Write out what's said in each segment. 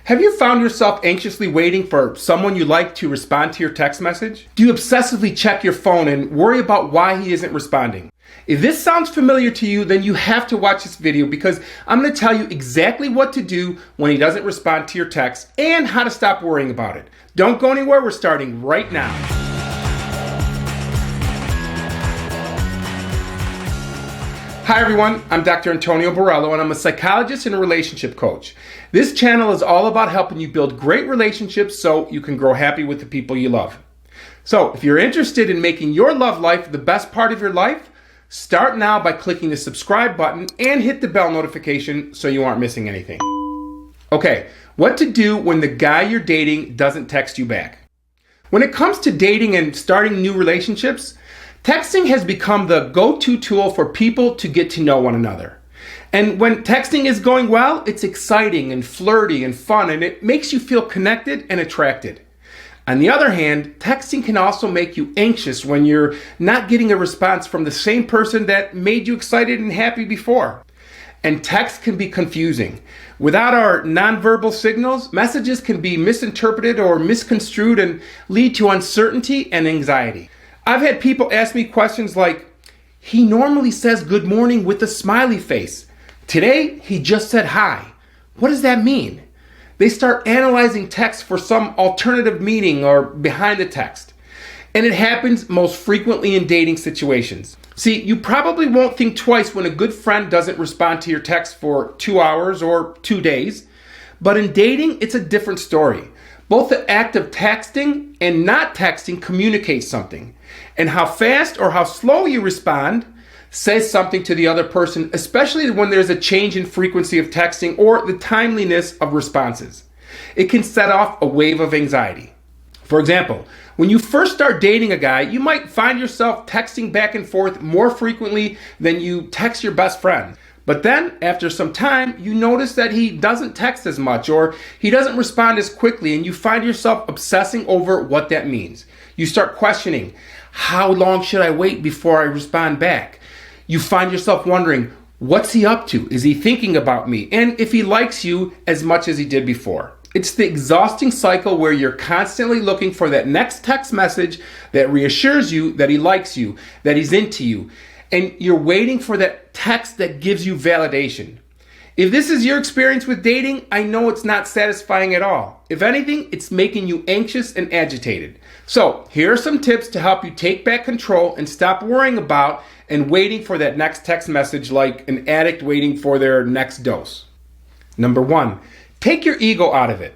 Have you found yourself anxiously waiting for someone you like to respond to your text message? Do you obsessively check your phone and worry about why he isn't responding? If this sounds familiar to you, then you have to watch this video because I'm going to tell you exactly what to do when he doesn't respond to your text and how to stop worrying about it. Don't go anywhere, we're starting right now. Hi everyone, I'm Dr. Antonio Borrello and I'm a psychologist and a relationship coach. This channel is all about helping you build great relationships so you can grow happy with the people you love. So if you're interested in making your love life the best part of your life, start now by clicking the subscribe button and hit the bell notification so you aren't missing anything. Okay, what to do when the guy you're dating doesn't text you back. When it comes to dating and starting new relationships, texting has become the go-to tool for people to get to know one another. And when texting is going well, it's exciting and flirty and fun, and it makes you feel connected and attracted. On the other hand, texting can also make you anxious when you're not getting a response from the same person that made you excited and happy before. And text can be confusing. Without our nonverbal signals, messages can be misinterpreted or misconstrued and lead to uncertainty and anxiety. I've had people ask me questions like, he normally says good morning with a smiley face. Today, he just said hi. What does that mean? They start analyzing text for some alternative meaning or behind the text. And it happens most frequently in dating situations. See, you probably won't think twice when a good friend doesn't respond to your text for 2 hours or 2 days. But in dating, it's a different story. Both the act of texting and not texting communicates something. And how fast or how slow you respond says something to the other person, especially when there's a change in frequency of texting or the timeliness of responses. It can set off a wave of anxiety. For example, when you first start dating a guy, you might find yourself texting back and forth more frequently than you text your best friend. But then, after some time, you notice that he doesn't text as much or he doesn't respond as quickly, and you find yourself obsessing over what that means. You start questioning, how long should I wait before I respond back? You find yourself wondering, what's he up to? Is he thinking about me? And if he likes you as much as he did before. It's the exhausting cycle where you're constantly looking for that next text message that reassures you that he likes you, that he's into you. And you're waiting for that text that gives you validation. If this is your experience with dating, I know it's not satisfying at all. If anything, it's making you anxious and agitated. So here are some tips to help you take back control and stop worrying about and waiting for that next text message like an addict waiting for their next dose. Number 1, take your ego out of it.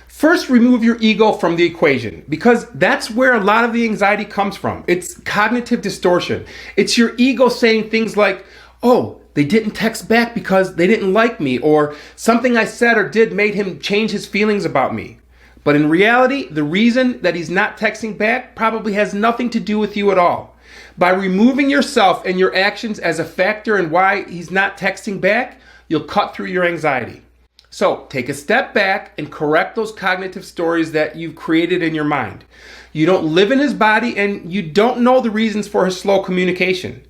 First, remove your ego from the equation because that's where a lot of the anxiety comes from. It's cognitive distortion. It's your ego saying things like, oh, they didn't text back because they didn't like me, or something I said or did made him change his feelings about me. But in reality, the reason that he's not texting back probably has nothing to do with you at all. By removing yourself and your actions as a factor in why he's not texting back, you'll cut through your anxiety. So take a step back and correct those cognitive stories that you've created in your mind. You don't live in his body and you don't know the reasons for his slow communication.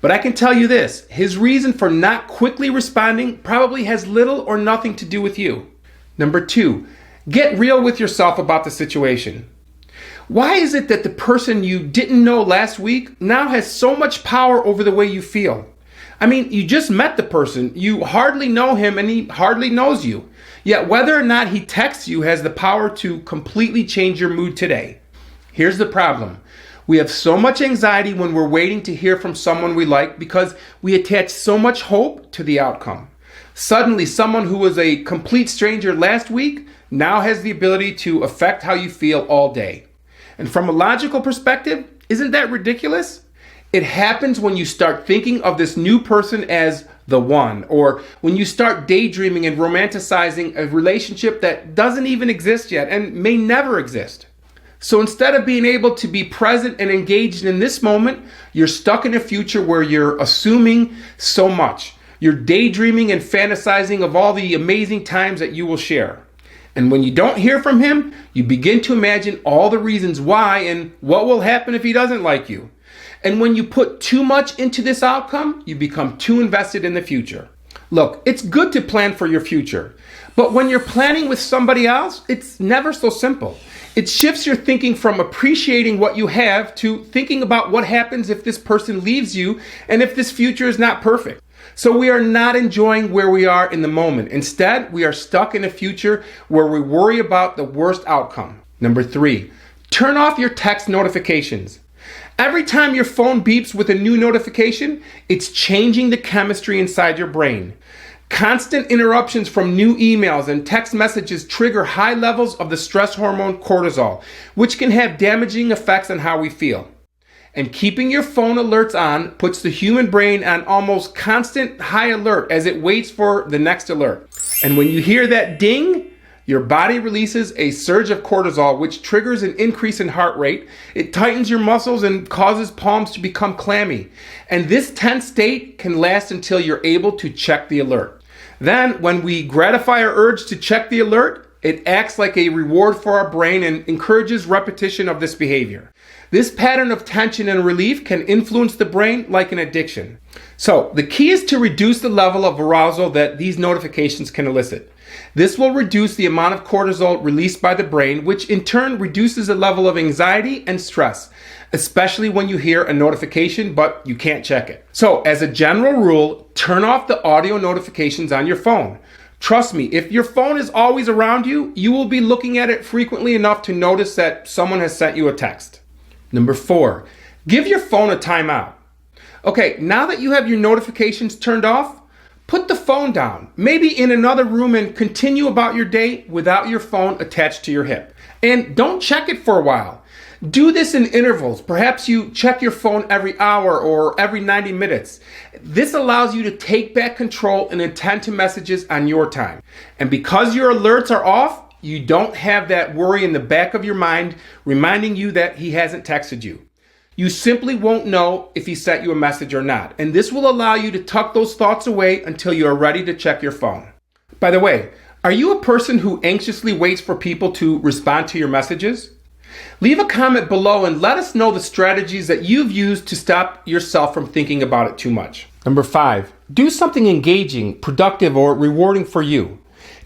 But I can tell you this, his reason for not quickly responding probably has little or nothing to do with you. Number 2, get real with yourself about the situation. Why is it that the person you didn't know last week now has so much power over the way you feel? I mean, you just met the person, you hardly know him and he hardly knows you. Yet whether or not he texts you has the power to completely change your mood today. Here's the problem. We have so much anxiety when we're waiting to hear from someone we like because we attach so much hope to the outcome. Suddenly, someone who was a complete stranger last week now has the ability to affect how you feel all day. And from a logical perspective, isn't that ridiculous? It happens when you start thinking of this new person as the one, or when you start daydreaming and romanticizing a relationship that doesn't even exist yet and may never exist. So instead of being able to be present and engaged in this moment, you're stuck in a future where you're assuming so much. You're daydreaming and fantasizing of all the amazing times that you will share. And when you don't hear from him, you begin to imagine all the reasons why and what will happen if he doesn't like you. And when you put too much into this outcome, you become too invested in the future. Look, it's good to plan for your future, but when you're planning with somebody else, it's never so simple. It shifts your thinking from appreciating what you have to thinking about what happens if this person leaves you and if this future is not perfect. So we are not enjoying where we are in the moment. Instead, we are stuck in a future where we worry about the worst outcome. Number 3, turn off your text notifications. Every time your phone beeps with a new notification, it's changing the chemistry inside your brain. Constant interruptions from new emails and text messages trigger high levels of the stress hormone cortisol, which can have damaging effects on how we feel. And keeping your phone alerts on puts the human brain on almost constant high alert as it waits for the next alert. And when you hear that ding, your body releases a surge of cortisol, which triggers an increase in heart rate. It tightens your muscles and causes palms to become clammy. And this tense state can last until you're able to check the alert. Then, when we gratify our urge to check the alert, it acts like a reward for our brain and encourages repetition of this behavior. This pattern of tension and relief can influence the brain like an addiction. So, the key is to reduce the level of arousal that these notifications can elicit. This will reduce the amount of cortisol released by the brain, which in turn reduces the level of anxiety and stress, especially when you hear a notification but you can't check it. So, as a general rule, turn off the audio notifications on your phone. Trust me, if your phone is always around you, you will be looking at it frequently enough to notice that someone has sent you a text. Number 4, give your phone a timeout. Okay, now that you have your notifications turned off, put the phone down, maybe in another room, and continue about your day without your phone attached to your hip. And don't check it for a while. Do this in intervals. Perhaps you check your phone every hour or every 90 minutes. This allows you to take back control and attend to messages on your time. And because your alerts are off, you don't have that worry in the back of your mind reminding you that he hasn't texted you. You simply won't know if he sent you a message or not. And this will allow you to tuck those thoughts away until you are ready to check your phone. By the way, are you a person who anxiously waits for people to respond to your messages? Leave a comment below and let us know the strategies that you've used to stop yourself from thinking about it too much. Number 5, do something engaging, productive, or rewarding for you.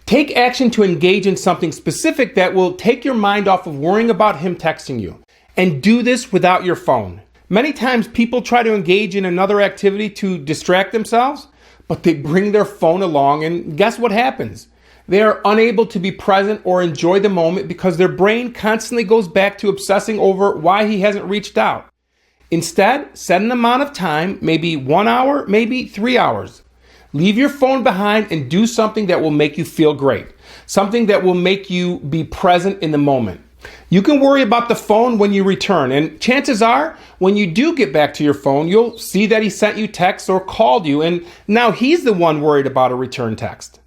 Take action to engage in something specific that will take your mind off of worrying about him texting you. And do this without your phone. Many times people try to engage in another activity to distract themselves, but they bring their phone along, and guess what happens? They are unable to be present or enjoy the moment because their brain constantly goes back to obsessing over why he hasn't reached out. Instead, set an amount of time, maybe 1 hour, maybe 3 hours. Leave your phone behind and do something that will make you feel great. Something that will make you be present in the moment. You can worry about the phone when you return, and chances are, when you do get back to your phone, you'll see that he sent you text or called you, and now he's the one worried about a return text.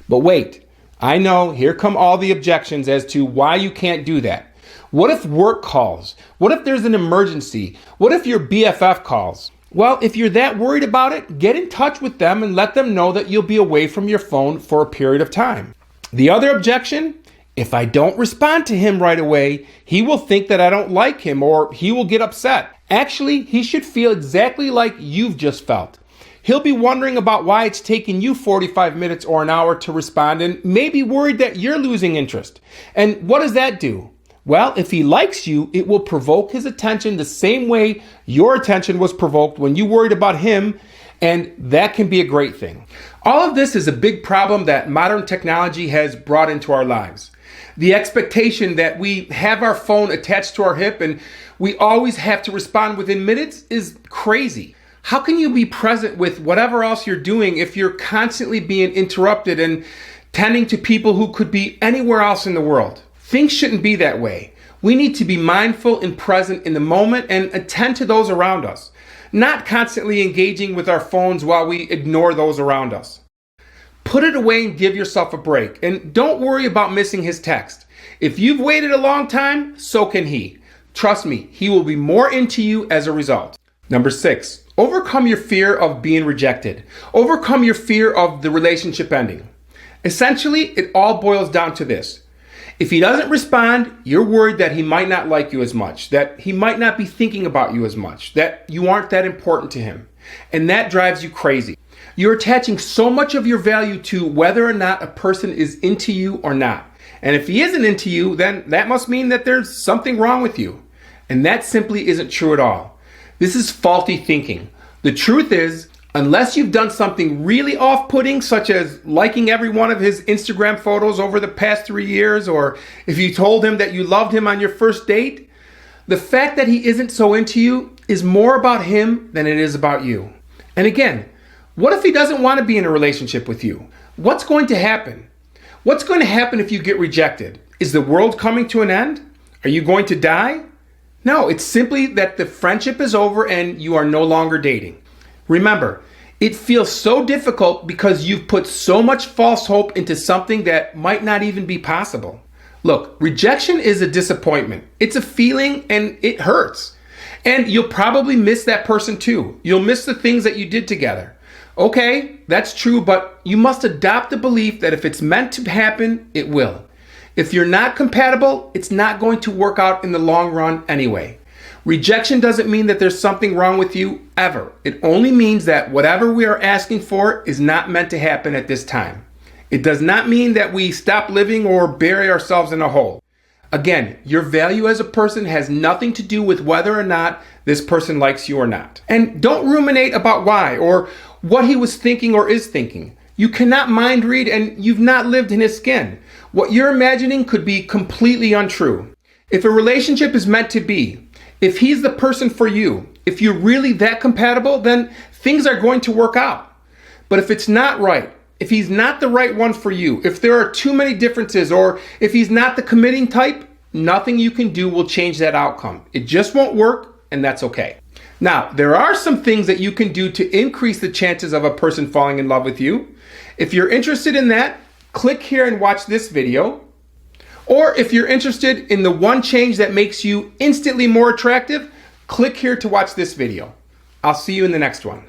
But wait, I know, here come all the objections as to why you can't do that. What if work calls? What if there's an emergency? What if your BFF calls? Well, if you're that worried about it, get in touch with them and let them know that you'll be away from your phone for a period of time. The other objection? If I don't respond to him right away, he will think that I don't like him or he will get upset. Actually, he should feel exactly like you've just felt. He'll be wondering about why it's taken you 45 minutes or an hour to respond and maybe worried that you're losing interest. And what does that do? Well, if he likes you, it will provoke his attention the same way your attention was provoked when you worried about him, and that can be a great thing. All of this is a big problem that modern technology has brought into our lives. The expectation that we have our phone attached to our hip and we always have to respond within minutes is crazy. How can you be present with whatever else you're doing if you're constantly being interrupted and tending to people who could be anywhere else in the world? Things shouldn't be that way. We need to be mindful and present in the moment and attend to those around us, not constantly engaging with our phones while we ignore those around us. Put it away and give yourself a break. And don't worry about missing his text. If you've waited a long time, so can he. Trust me, he will be more into you as a result. Number 6, overcome your fear of being rejected. Overcome your fear of the relationship ending. Essentially, it all boils down to this. If he doesn't respond, you're worried that he might not like you as much, that he might not be thinking about you as much, that you aren't that important to him. And that drives you crazy. You're attaching so much of your value to whether or not a person is into you or not. And if he isn't into you, then that must mean that there's something wrong with you. And that simply isn't true at all. This is faulty thinking. The truth is, unless you've done something really off-putting, such as liking every one of his Instagram photos over the past 3 years, or if you told him that you loved him on your first date, the fact that he isn't so into you is more about him than it is about you. And again, what if he doesn't want to be in a relationship with you? What's going to happen? What's going to happen if you get rejected? Is the world coming to an end? Are you going to die? No, it's simply that the friendship is over and you are no longer dating. Remember, it feels so difficult because you've put so much false hope into something that might not even be possible. Look, rejection is a disappointment. It's a feeling and it hurts. And you'll probably miss that person too. You'll miss the things that you did together. Okay, that's true, but you must adopt the belief that if it's meant to happen, it will. If you're not compatible, it's not going to work out in the long run anyway. Rejection doesn't mean that there's something wrong with you ever. It only means that whatever we are asking for is not meant to happen at this time. It does not mean that we stop living or bury ourselves in a hole. Again, your value as a person has nothing to do with whether or not this person likes you or not. And don't ruminate about why or what he was thinking or is thinking. You cannot mind read and you've not lived in his skin. What you're imagining could be completely untrue. If a relationship is meant to be, if he's the person for you, if you're really that compatible, then things are going to work out. But if it's not right, if he's not the right one for you, if there are too many differences, or if he's not the committing type, nothing you can do will change that outcome. It just won't work, and that's okay. Now, there are some things that you can do to increase the chances of a person falling in love with you. If you're interested in that, click here and watch this video. Or if you're interested in the one change that makes you instantly more attractive, click here to watch this video. I'll see you in the next one.